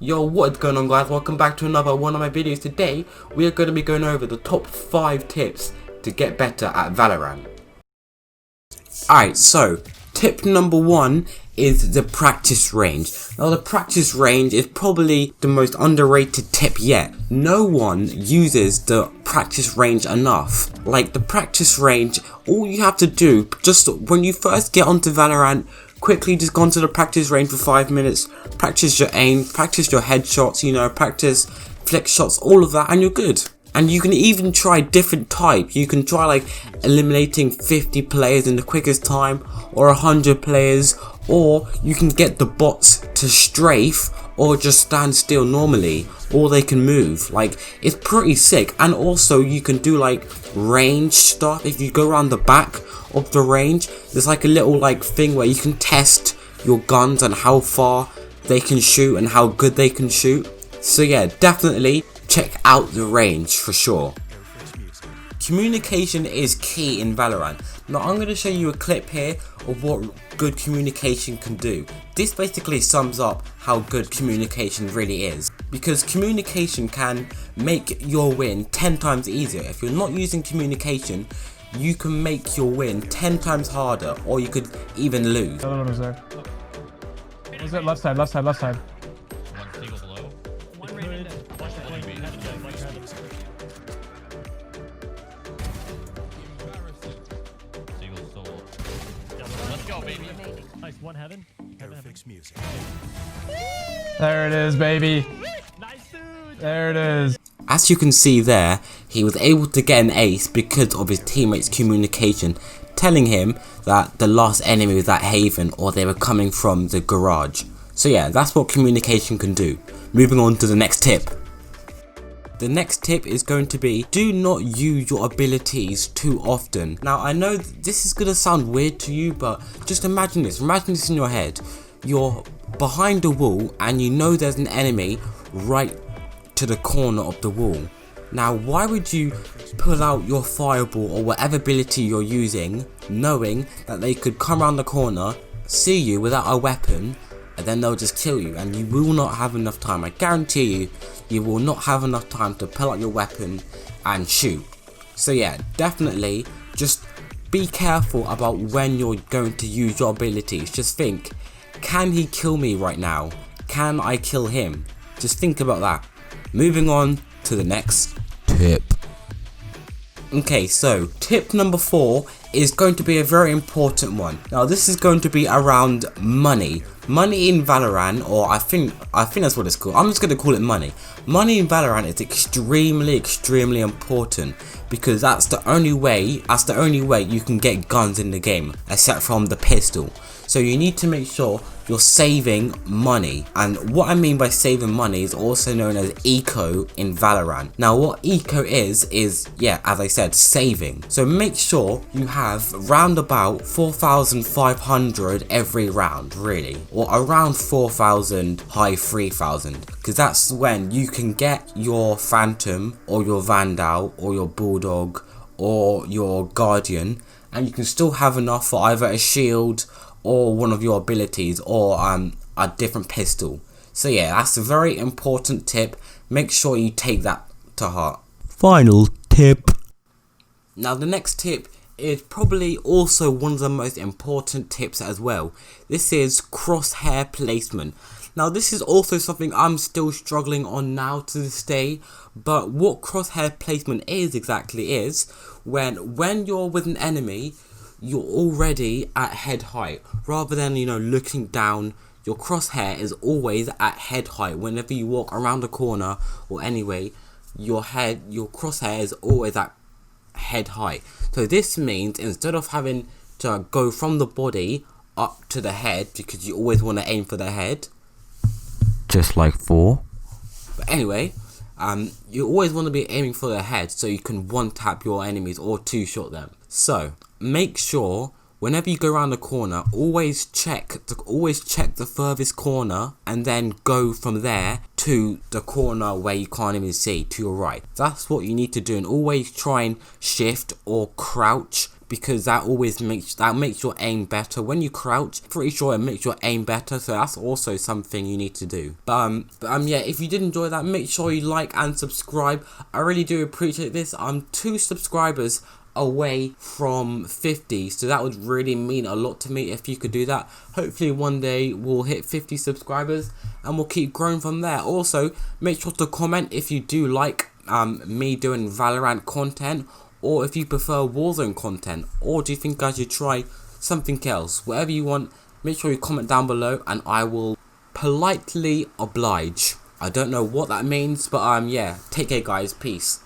Yo, what is going on, guys? Welcome back to another one of my videos. Today we are going to be going over the top 5 tips to get better at Valorant. Alright, so tip number 1 is the practice range. Now the practice range is probably the most underrated tip yet. No one uses the practice range enough. Like the practice range, all you have to do, just when you first get onto Valorant, quickly just go onto the practice range for 5 minutes, practice your aim, practice your headshots, practice flick shots, all of that, and you're good. And you can even try different types. You can try like eliminating 50 players in the quickest time, or 100 players, or you can get the bots to strafe or just stand still normally, or they can move. Like, it's pretty sick. And also you can do like range stuff. If you go around the back of the range, there's like a little like thing where you can test your guns and how far they can shoot and how good they can shoot. So yeah, definitely check out the range for sure. Communication is key in Valorant. Now I'm going to show you a clip here of what good communication can do. This basically sums up how good communication really is, because communication can make your win 10 times easier. If you're not using communication, you can make your win 10 times harder, or you could even lose. The other one was there. Was it left side, left side, left side? One single below. One right in. Single solo. Let's go, baby. Nice, one heaven. Fix music. There it is, baby. Nice, dude. There it is. As you can see there, he was able to get an ace because of his teammates' communication, telling him that the last enemy was at Haven or they were coming from the garage. So yeah, that's what communication can do. Moving on to the next tip. The next tip is going to be, do not use your abilities too often. Now I know this is going to sound weird to you, but just imagine this in your head. You're behind a wall and you know there's an enemy right to the corner of the wall. Now why would you pull out your fireball or whatever ability you're using, knowing that they could come around the corner, see you without a weapon, and then they'll just kill you, and you will not have enough time. I guarantee you, you will not have enough time to pull out your weapon and shoot. So yeah, definitely just be careful about when you're going to use your abilities. Just think, can he kill me right now? Can I kill him? Just think about that. Moving on to the next tip. Okay, so tip number 4 is going to be a very important one. Now this is going to be around money. Money in Valorant, or I think that's what it's called. I'm just going to call it money. Money in Valorant is extremely important, because that's the only way you can get guns in the game, except from the pistol. So you need to make sure you're saving money, and what I mean by saving money is also known as eco in Valorant. Now what eco is yeah, as I said, saving. So make sure you have round about 4,500 every round, really, or around 4,000, high 3,000, because that's when you can get your Phantom or your Vandal or your Bulldog or your Guardian, and you can still have enough for either a shield or one of your abilities, or a different pistol. So yeah, that's a very important tip. Make sure you take that to heart. Final tip. Now the next tip is probably also one of the most important tips as well. This is crosshair placement. Now this is also something I'm still struggling on now to this day, but what crosshair placement is exactly is when you're with an enemy, you're already at head height. Rather than, looking down, your crosshair is always at head height. Whenever you walk around a corner or anyway, your crosshair is always at head height. So this means instead of having to go from the body up to the head, because you always want to aim for the head, just like 4. But anyway, you always want to be aiming for the head so you can one tap your enemies or two shot them. So make sure whenever you go around the corner, always check the furthest corner and then go from there to the corner where you can't even see, to your right. That's what you need to do, and always try and shift or crouch because that makes your aim better. When you crouch, pretty sure it makes your aim better, so that's also something you need to do. But yeah, if you did enjoy that, make sure you like and subscribe. I really do appreciate this. I'm 2 subscribers away from 50, so that would really mean a lot to me if you could do that. Hopefully one day we'll hit 50 subscribers and we'll keep growing from there. Also, make sure to comment if you do like me doing Valorant content, or if you prefer Warzone content, or do you think I should try something else. Whatever you want, make sure you comment down below and I will politely oblige. I don't know what that means, but yeah, take care guys, peace.